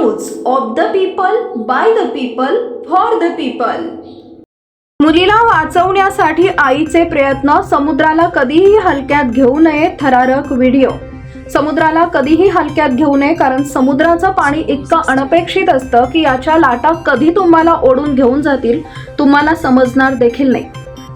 News of the people, by the people, for the people. मुलीला वाचवण्यासाठी आईचे प्रयत्न, समुद्राला कधीही हलक्यात घेऊ नये, थरारक व्हिडिओ। समुद्राला कधीही हलक्यात घेऊ नये, कारण समुद्राचं पाणी इतकं अनपेक्षित असतं की याच्या लाटा कधी तुम्हाला ओढून घेऊन जातील तुम्हाला समजणार देखील नाही।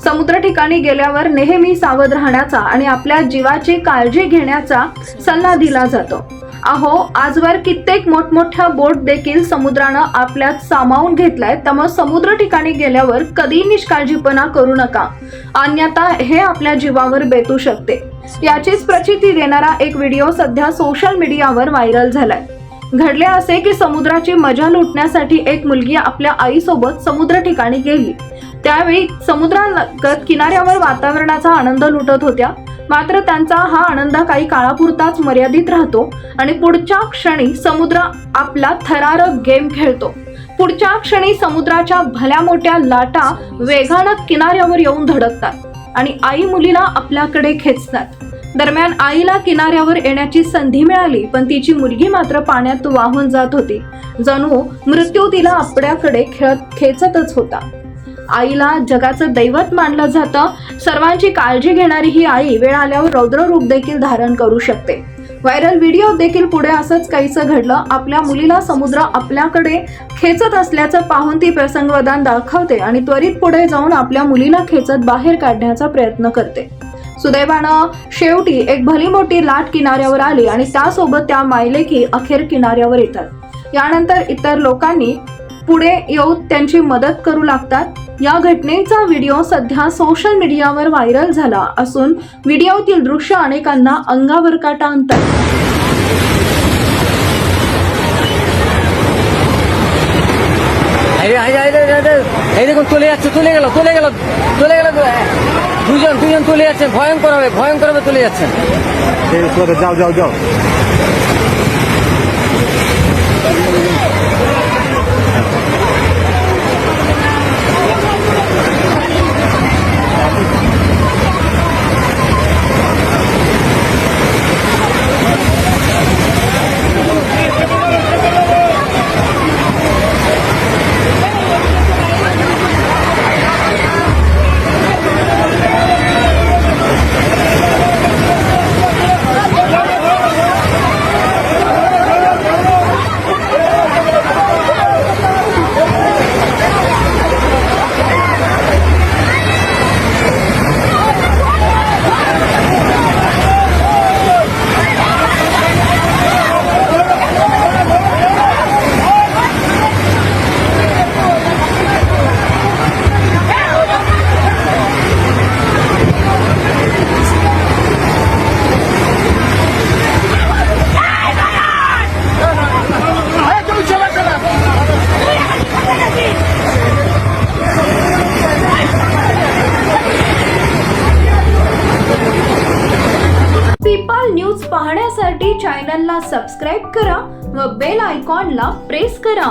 समुद्र ठिकाणी गेल्यावर नेहमी सावध राहण्याचा आणि आपल्या जीवाची काळजी घेण्याचा सल्ला दिला जातो। अहो, आजवर कित्येक मोठमोठ्या बोट देखील समुद्रानं आपल्यात सामावून घेतलाय, त्यामुळे समुद्र ठिकाणी गेल्यावर कधी निष्काळजीपणा करू नका, अन्यथा हे आपल्या जीवावर बेतू शकते। याचीच प्रचिती देणारा एक व्हिडिओ सध्या सोशल मीडियावर व्हायरल झालाय। घडले असे की समुद्राची मजा लुटण्यासाठी एक मुलगी आपल्या आईसोबत समुद्र ठिकाणी गेली। त्यावेळी समुद्रालगत किनाऱ्यावर वातावरणाचा आनंद लुटत होत्या, मात्र त्यांचा हा आनंद काही काळापुरताच मर्यादित राहतो आणि पुढच्या क्षणी समुद्र आपला थरारक गेम खेळतो। पुढच्या क्षणी समुद्राच्या भल्या मोठ्या लाटा वेगानं किनाऱ्यावर येऊन धडकतात आणि आई मुलीला आपल्याकडे खेचतात। दरम्यान आईला किनाऱ्यावर येण्याची संधी मिळाली, पण तिची मुलगी मात्र पाण्यात वाहून जात होती। जणू मृत्यू तिला आपल्याकडे खेचतच होता। आईला जगाचं दैवत मानलं जातं। सर्वांची काळजी घेणारी ही आई वेळ आल्यावर रौद्र रूप देखील धारण करू शकते। व्हायरल व्हिडिओ देखील पुढे असंच काहीसं घडलं। आपल्या मुलीला समुद्र आपल्याकडे खेचत असल्याचं पाहून ती प्रसंगवदान दाखवते आणि त्वरित पुढे जाऊन आपल्या मुलीला खेचत बाहेर काढण्याचा प्रयत्न करते। सुदैवानं शेवटी एक भली मोठी लाट किनाऱ्यावर आली आणि त्यासोबत त्या मायलेकी अखेर किनाऱ्यावर येतात। यानंतर इतर लोकांनी पुढे येऊन त्यांची मदत करू लागतात। या घटनेचा व्हिडिओ सध्या सोशल मीडियावर व्हायरल झाला असून व्हिडिओतील दृश्य अनेकांना अंगावर काटा आणतात। দুজন তুলে যাচ্ছেন, ভয়ঙ্কর ভাবে তুলে যাচ্ছেন। যাও যাও যাও। पीपल न्यूज पाहण्यासाठी चॅनलला सबस्क्राईब करा व बेल आयकॉनला प्रेस करा।